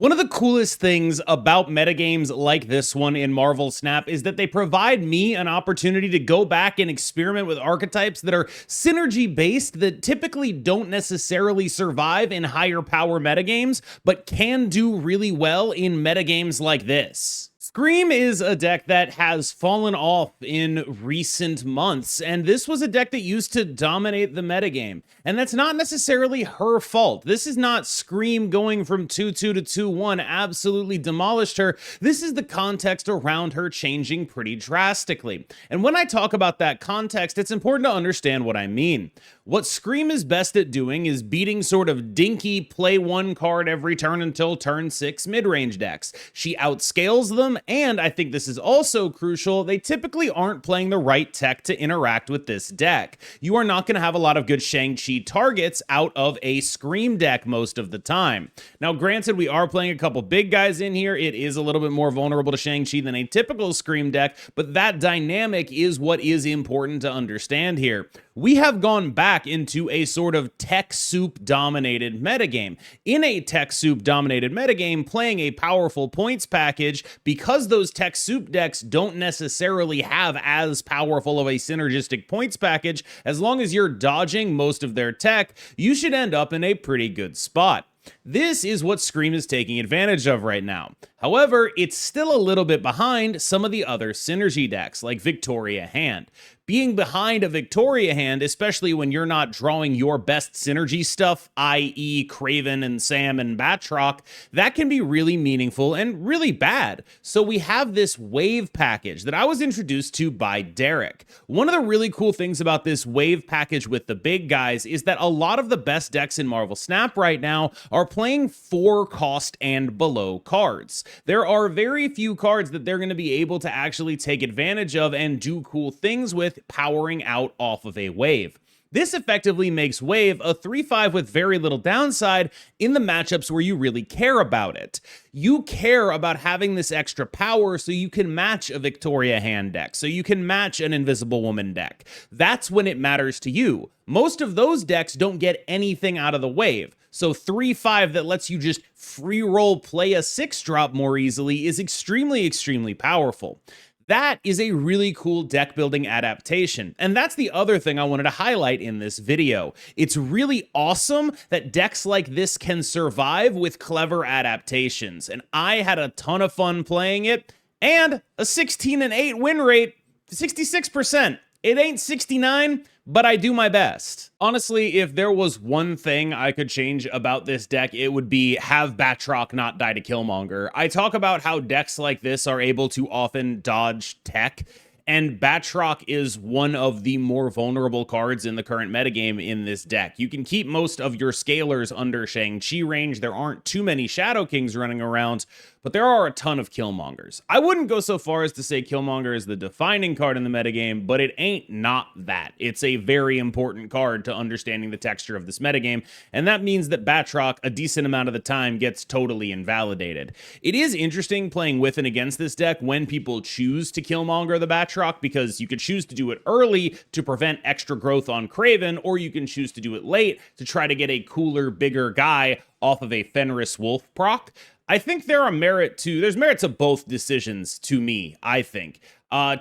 One of the coolest things about metagames like this one in Marvel Snap is that they provide me an opportunity to go back and experiment with archetypes that are synergy based that typically don't necessarily survive in higher power metagames, but can do really well in metagames like this. Scream is a deck that has fallen off in recent months, and this was a deck that used to dominate the metagame. And that's not necessarily her fault. This is not Scream going from 2-2 to 2-1 absolutely demolished her. This is the context around her changing pretty drastically. And when I talk about that context, it's important to understand what I mean. What Scream is best at doing is beating sort of dinky play one card every turn until turn 6 mid-range decks. She outscales them, and I think this is also crucial, they typically aren't playing the right tech to interact with this deck. You are not going to have a lot of good Shang-Chi targets out of a Scream deck most of the time. Now, granted, we are playing a couple big guys in here. It is a little bit more vulnerable to Shang-Chi than a typical Scream deck, but that dynamic is what is important to understand here. We have gone back into a sort of tech soup dominated metagame. In a tech soup dominated metagame, playing a powerful points package, because those tech soup decks don't necessarily have as powerful of a synergistic points package, as long as you're dodging most of their tech, you should end up in a pretty good spot. This is what Scream is taking advantage of right now. However, it's still a little bit behind some of the other synergy decks, like Victoria Hand. Being behind a Victoria Hand, especially when you're not drawing your best synergy stuff, i.e. Kraven and Sam and Batroc, that can be really meaningful and really bad. So we have this wave package that I was introduced to by Derek. One of the really cool things about this wave package with the big guys is that a lot of the best decks in Marvel Snap right now are playing 4 cost and below cards. There are very few cards that they're going to be able to actually take advantage of and do cool things with powering out off of a wave. This effectively makes Wave a 3-5 with very little downside in the matchups where you really care about it. You care about having this extra power so you can match a Victoria Hand deck, so you can match an Invisible Woman deck. That's when it matters to you. Most of those decks don't get anything out of the wave. So 3-5 that lets you just free roll play a 6-drop more easily is extremely powerful. That is a really cool deck building adaptation, and that's the other thing I wanted to highlight in this video. It's really awesome that decks like this can survive with clever adaptations, and I had a ton of fun playing it, and a 16-8 win rate, 66%. It ain't 69, but I do my best. Honestly, if there was one thing I could change about this deck, it would be have Batroc not die to Killmonger. I talk about how decks like this are able to often dodge tech, and Batroc is one of the more vulnerable cards in the current metagame in this deck. You can keep most of your scalers under Shang-Chi range. There aren't too many Shadow Kings running around, but there are a ton of Killmongers. I wouldn't go so far as to say Killmonger is the defining card in the metagame, but it ain't not that. It's a very important card to understanding the texture of this metagame, and that means that Batroc, a decent amount of the time, gets totally invalidated. It is interesting playing with and against this deck when people choose to Killmonger the Batroc, because you could choose to do it early to prevent extra growth on Kraven, or you can choose to do it late to try to get a cooler, bigger guy off of a Fenris Wolf proc. I think there's merit to both decisions to me, I think.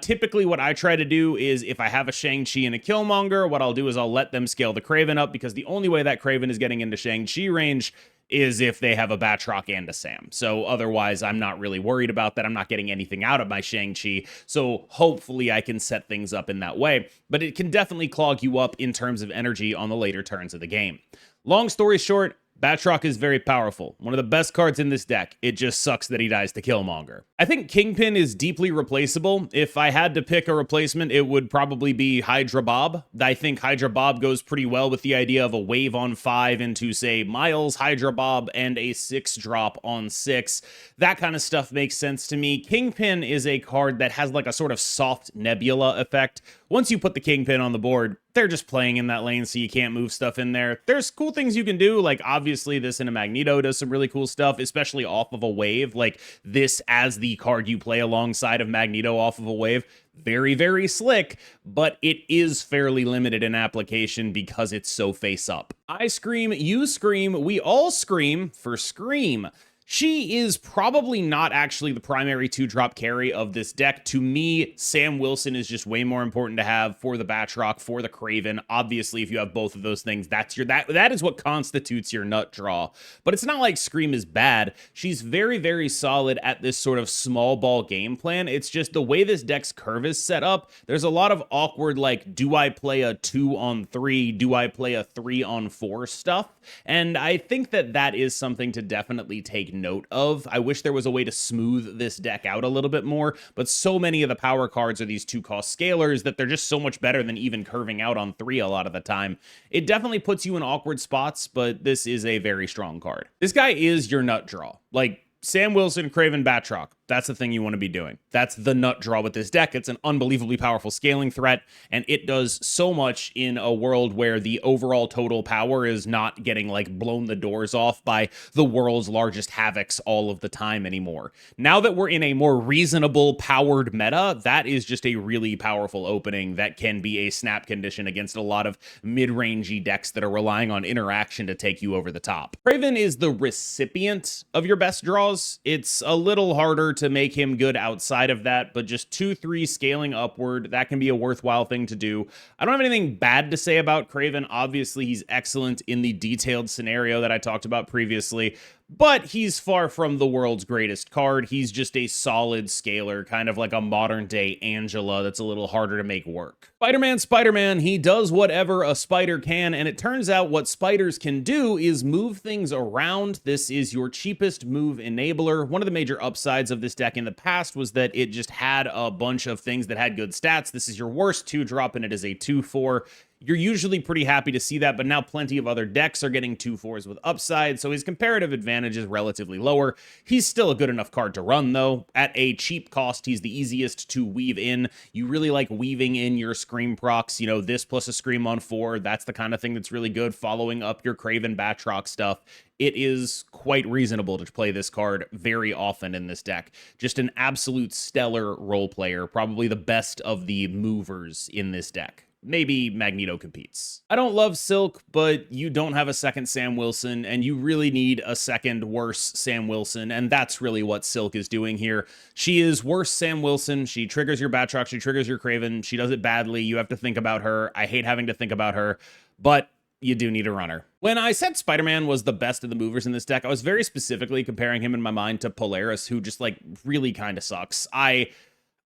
Typically what I try to do is if I have a Shang-Chi and a Killmonger, what I'll do is I'll let them scale the Kraven up, because the only way that Kraven is getting into Shang-Chi range is if they have a Batroc and a Sam. So otherwise, I'm not really worried about that. I'm not getting anything out of my Shang-Chi. So hopefully I can set things up in that way. But it can definitely clog you up in terms of energy on the later turns of the game. Long story short, Batroc is very powerful. One of the best cards in this deck. It just sucks that he dies to Killmonger. I think Kingpin is deeply replaceable. If I had to pick a replacement, it would probably be Hydra Bob. I think Hydra Bob goes pretty well with the idea of a wave on 5 into, say, Miles, Hydra Bob, and a 6-drop on 6. That kind of stuff makes sense to me. Kingpin is a card that has like a sort of soft Nebula effect. Once you put the Kingpin on the board, they're just playing in that lane, so you can't move stuff in there. There's cool things you can do, like obviously this in a Magneto does some really cool stuff, especially off of a wave, like this as the card you play alongside of Magneto off of a wave. Very slick, but it is fairly limited in application because it's so face up. I scream, you scream, we all scream for Scream. She is probably not actually the primary 2-drop carry of this deck. To me, Sam Wilson is just way more important to have for the Batroc, for the Craven. Obviously, if you have both of those things, that is what constitutes your nut draw. But it's not like Scream is bad. She's very, very solid at this sort of small ball game plan. It's just the way this deck's curve is set up, there's a lot of awkward, like, do I play a 2-on-3? Do I play a 3-on-4 stuff? And I think that is something to definitely take note of. I wish there was a way to smooth this deck out a little bit more, but so many of the power cards are these 2-cost scalers that they're just so much better than even curving out on 3 a lot of the time. It definitely puts you in awkward spots, but this is a very strong card. This guy is your nut draw. Like, Sam Wilson, Craven, Batroc. That's the thing you want to be doing. That's the nut draw with this deck. It's an unbelievably powerful scaling threat, and it does so much in a world where the overall total power is not getting, like, blown the doors off by the world's largest havocs all of the time anymore. Now that we're in a more reasonable powered meta, that is just a really powerful opening that can be a snap condition against a lot of mid-rangey decks that are relying on interaction to take you over the top. Craven is the recipient of your best draws. It's a little harder to make him good outside of that, but just 2-3 scaling upward, that can be a worthwhile thing to do. I don't have anything bad to say about Craven. Obviously, he's excellent in the detailed scenario that I talked about previously, but he's far from the world's greatest card. He's just a solid scaler, kind of like a modern-day Angela that's a little harder to make work. Spider-Man, he does whatever a spider can, and it turns out what spiders can do is move things around. This is your cheapest move enabler. One of the major upsides of this deck in the past was that it just had a bunch of things that had good stats. This is your worst 2-drop, and it is a 2-4. You're usually pretty happy to see that, but now plenty of other decks are getting 2-4s with upside, so his comparative advantage is relatively lower. He's still a good enough card to run, though. At a cheap cost, he's the easiest to weave in. You really like weaving in your Scream procs, you know, this plus a Scream on 4. That's the kind of thing that's really good, following up your Craven Batroc stuff. It is quite reasonable to play this card very often in this deck. Just an absolute stellar role player, probably the best of the movers in this deck. Maybe Magneto competes. I don't love Silk, but you don't have a second Sam Wilson, and you really need a second worse Sam Wilson, and that's really what Silk is doing here. She is worse Sam Wilson. She triggers your Batroc, she triggers your Craven, she does it badly. You have to think about her. I hate having to think about her, but you do need a runner. When I said Spider-Man was the best of the movers in this deck, I was very specifically comparing him in my mind to Polaris, who just, like, really kind of sucks.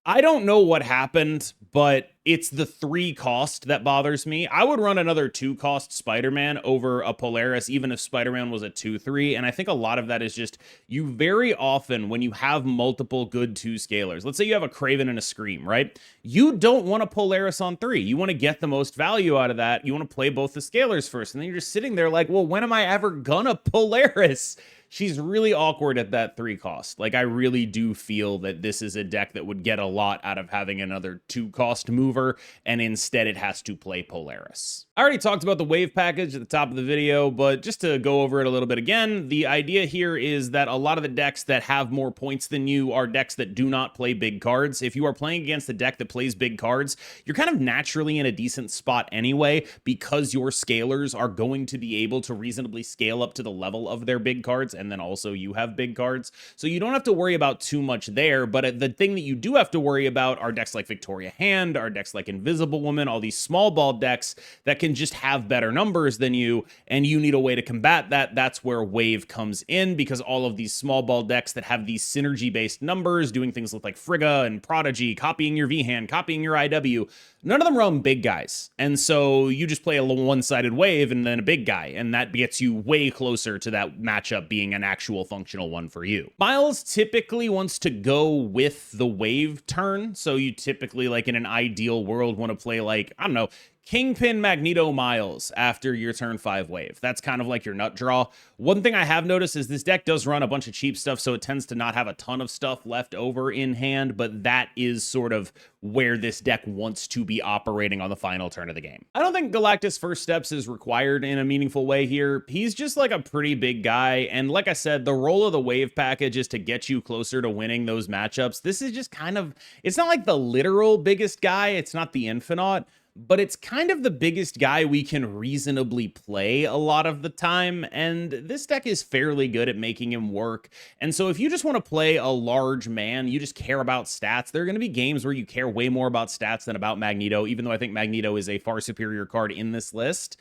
I don't know what happened, but it's the 3 cost that bothers me. I would run another 2-cost Spider-Man over a Polaris, even if Spider-Man was a 2-3, and I think a lot of that is just, you very often, when you have multiple good 2 scalers, let's say you have a Craven and a Scream, right? You don't want a Polaris on 3. You want to get the most value out of that. You want to play both the scalers first, and then you're just sitting there like, well, when am I ever gonna Polaris? She's really awkward at that 3 cost. Like, I really do feel that this is a deck that would get a lot out of having another 2-cost mover, and instead it has to play Polaris. I already talked about the wave package at the top of the video, but just to go over it a little bit again, the idea here is that a lot of the decks that have more points than you are decks that do not play big cards. If you are playing against a deck that plays big cards, you're kind of naturally in a decent spot anyway, because your scalers are going to be able to reasonably scale up to the level of their big cards, and then also you have big cards. So you don't have to worry about too much there, but the thing that you do have to worry about are decks like Victoria Hand, are decks like Invisible Woman, all these small ball decks that can just have better numbers than you, and you need a way to combat that. That's where Wave comes in, because all of these small ball decks that have these synergy-based numbers, doing things like Frigga and Prodigy, copying your V-Hand, copying your IW, none of them run big guys. And so you just play a one-sided Wave and then a big guy, and that gets you way closer to that matchup being an actual functional one for you. Miles typically wants to go with the Wave turn, so you typically, like in an ideal world, want to play like, I don't know, Kingpin Magneto Miles after your turn 5 Wave. That's kind of like your nut draw. One thing I have noticed is this deck does run a bunch of cheap stuff, so it tends to not have a ton of stuff left over in hand, but that is sort of where this deck wants to be operating on the final turn of the game. I don't think Galactus First Steps is required in a meaningful way here. He's just like a pretty big guy, and like I said, the role of the Wave package is to get you closer to winning those matchups. This is just kind of, it's not like the literal biggest guy, it's not the Infinite, but it's kind of the biggest guy we can reasonably play a lot of the time, and this deck is fairly good at making him work. And so if you just want to play a large man, you just care about stats, there are going to be games where you care way more about stats than about Magneto, even though I think Magneto is a far superior card in this list.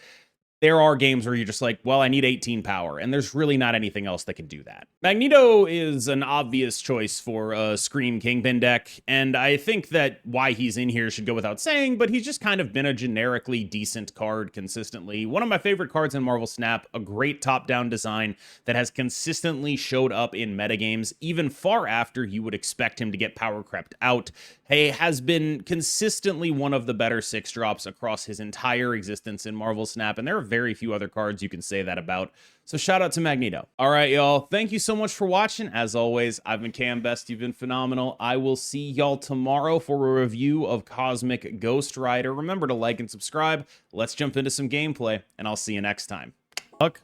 There are games where you're just like, well, I need 18 power, and there's really not anything else that can do that. Magneto is an obvious choice for a Scream Kingpin deck, and I think that why he's in here should go without saying, but he's just kind of been a generically decent card consistently. One of my favorite cards in Marvel Snap, a great top-down design that has consistently showed up in metagames, even far after you would expect him to get power crept out. He has been consistently one of the better 6-drops across his entire existence in Marvel Snap, and there are very few other cards you can say that about. So shout out to Magneto. All right, y'all. Thank you so much for watching. As always, I've been KMBest. You've been phenomenal. I will see y'all tomorrow for a review of Cosmic Ghost Rider. Remember to like and subscribe. Let's jump into some gameplay, and I'll see you next time. Look.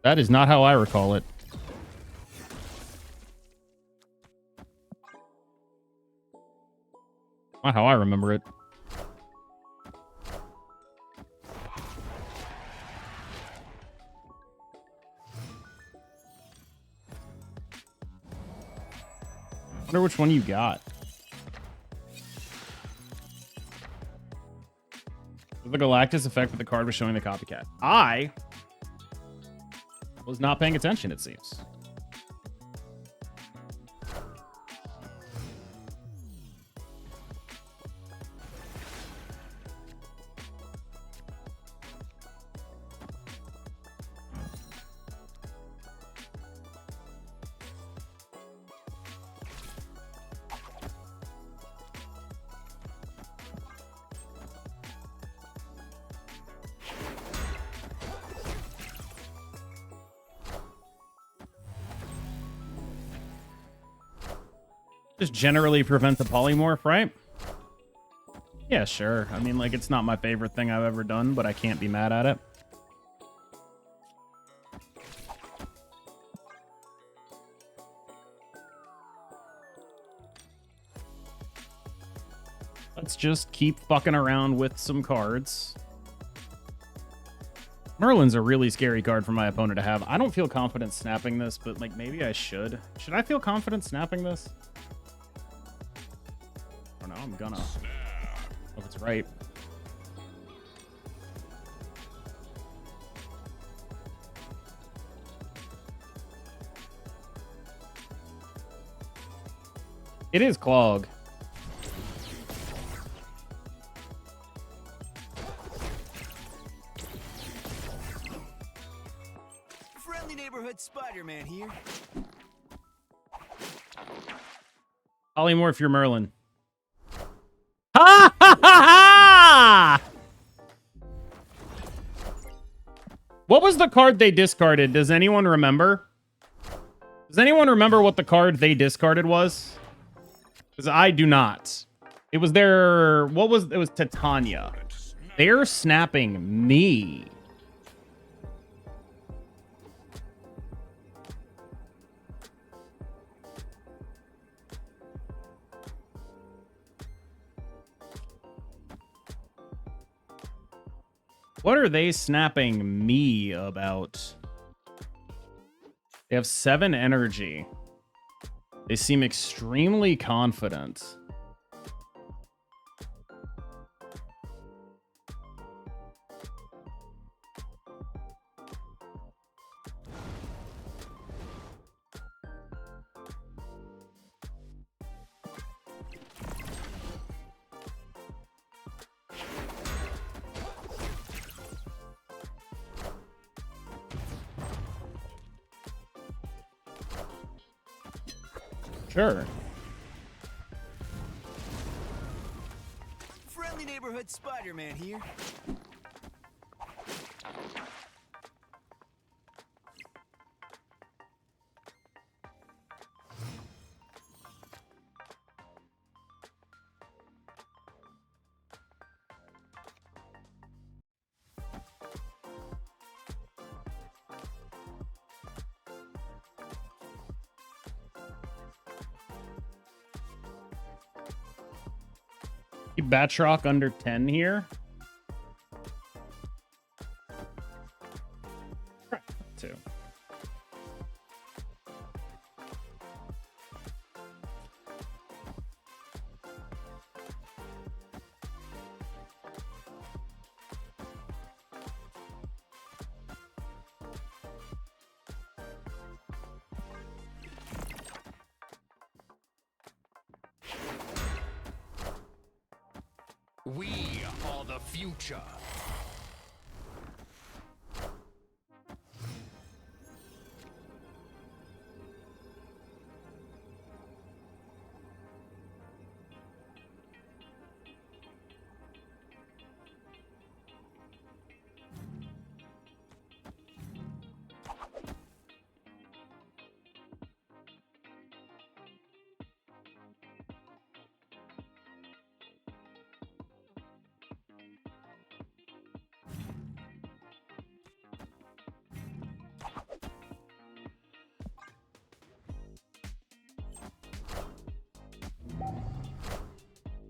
That is not how I recall it. Not how I remember it. Wonder which one you got. The Galactus effect that the card was showing the copycat. I was not paying attention, it seems. Just generally prevent the polymorph, right? Yeah, sure. I mean, like, it's not my favorite thing I've ever done, but I can't be mad at it. Let's just keep fucking around with some cards. Merlin's a really scary card for my opponent to have. I don't feel confident snapping this, but, like, maybe I should. Should I feel confident snapping this? I don't know. I'm gonna. If it's right. It is Clog. Friendly neighborhood Spider-Man here. Polymorph your Merlin. Ha ha ha ha! What was the card they discarded? Does anyone remember? Does anyone remember what the card they discarded was? Because I do not. It was their... What was... It was Titania. They're snapping me. What are they snapping me about? They have 7 energy. They seem extremely confident. Sure. Friendly neighborhood Spider-Man here. Keep Batroc under 10 here. Two. We are the future.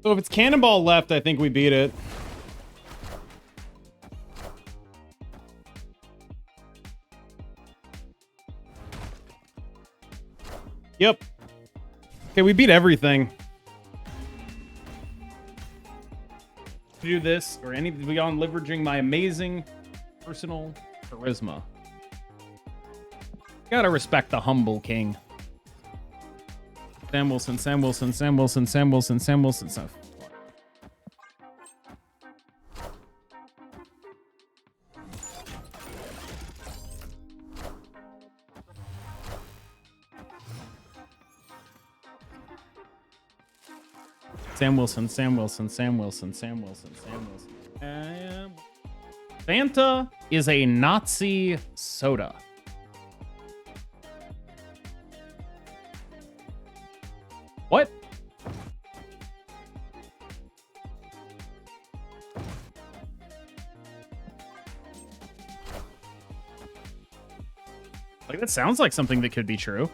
So if it's Cannonball left, I think we beat it. Yep. Okay, we beat everything. Do this or any beyond leveraging my amazing personal charisma. Gotta respect the humble king. Sam Wilson, Sam Wilson, Sam Wilson, Sam Wilson, Sam Wilson, Sam. Sam Wilson, Sam Wilson, Sam Wilson, Sam Wilson, Sam Wilson. Fanta is a Nazi soda. What? Like, that sounds like something that could be true.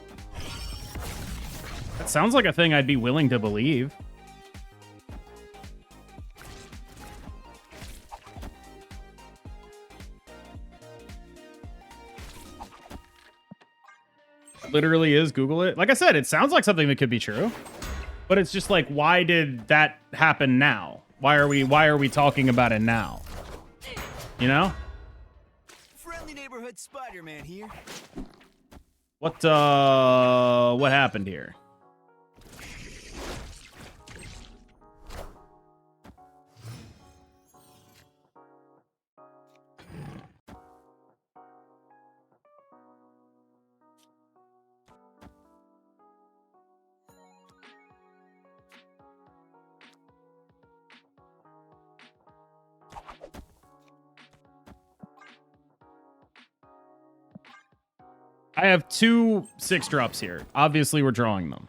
That sounds like a thing I'd be willing to believe. Literally is. Google it. Like I said, it sounds like something that could be true, but it's just like, why did that happen now? Why are we talking about it now? You know? Friendly neighborhood Spider-Man here. What happened here? I have 2 6-drops here. Obviously, we're drawing them.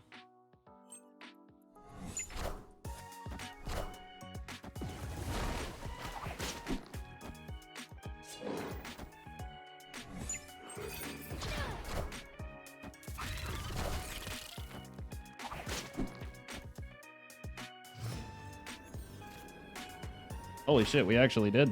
Holy shit, we actually did.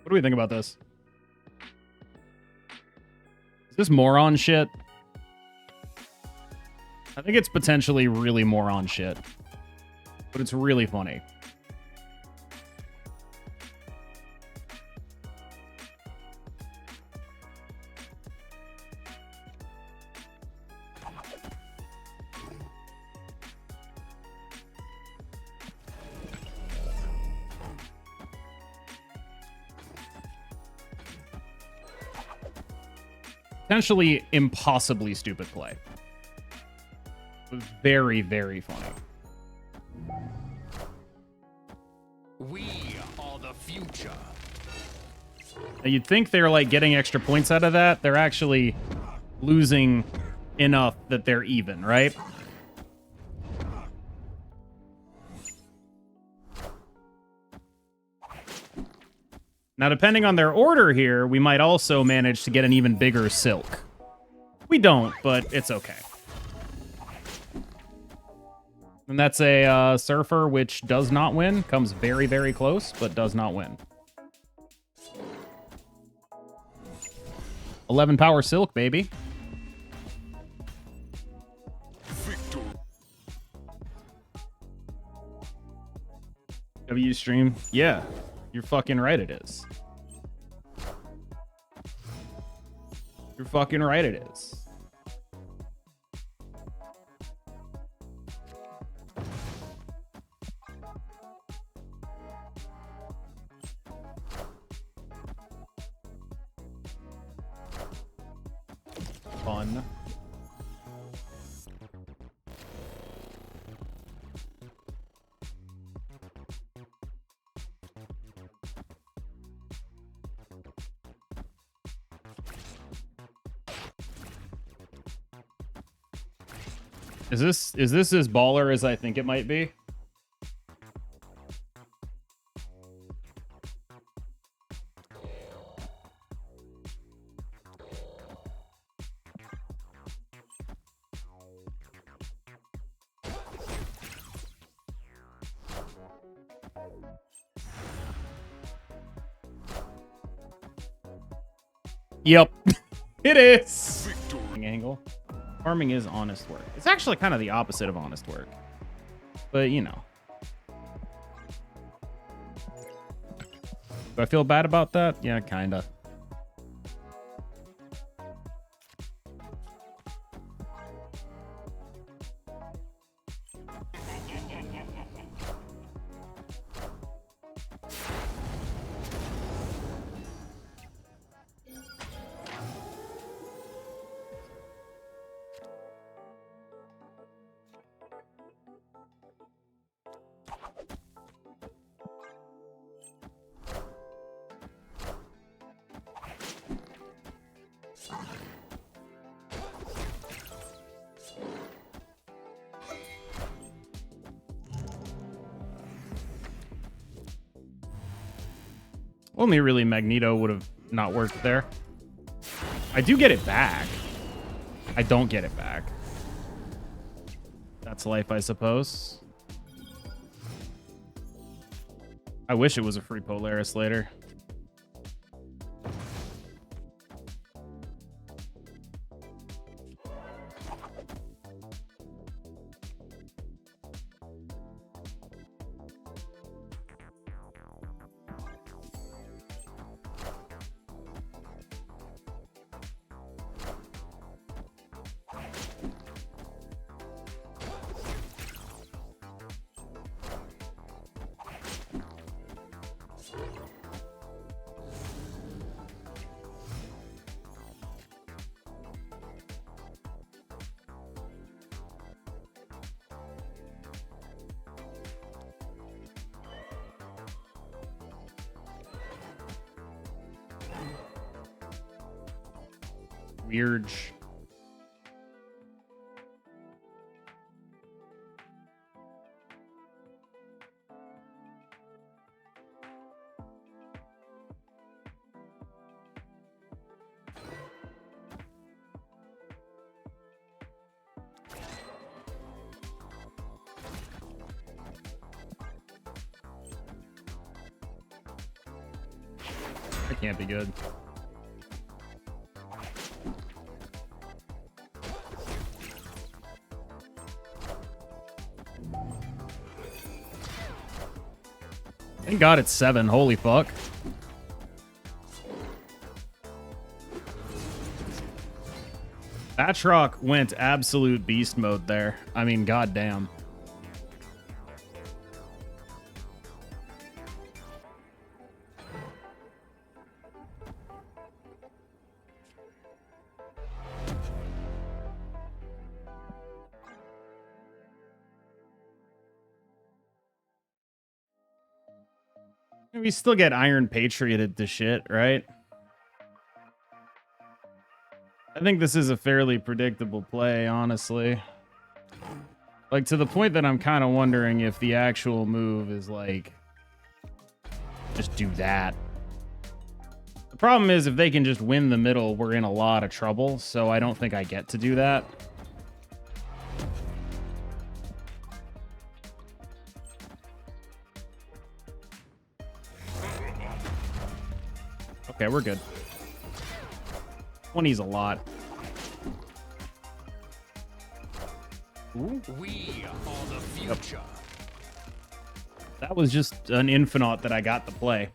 What do we think about this? Is this moron shit? I think it's potentially really moron shit, but it's really funny. Potentially impossibly stupid play. Very, very funny. We are future. Now, you'd think they're like getting extra points out of that. They're actually losing enough that they're even, right? Now, depending on their order here, we might also manage to get an even bigger silk. We don't, but it's okay. And that's a surfer, which does not win. Comes very, very close, but does not win. 11 power silk, baby. W stream? Yeah, you're fucking right it is. You're fucking right it is. Fun. Is this as baller as I think it might be? Yep, it is. Angle. Farming is honest work. It's actually kind of the opposite of honest work. But, you know. Do I feel bad about that? Yeah, kind of. Only really Magneto would have not worked there. I do get it back. I don't get it back. That's life, I suppose. I wish it was a free Polaris later. Weird. That can't be good. Thank God it's 7. Holy fuck. Batroc went absolute beast mode there. I mean, goddamn. We still get Iron Patrioted to shit, right? I think this is a fairly predictable play, honestly. Like, to the point that I'm kind of wondering if the actual move is, like, just do that. The problem is, if they can just win the middle, we're in a lot of trouble, so I don't think I get to do that. Okay, we're good. 20's a lot. Ooh. We are the future. That was just an infinite that I got to play.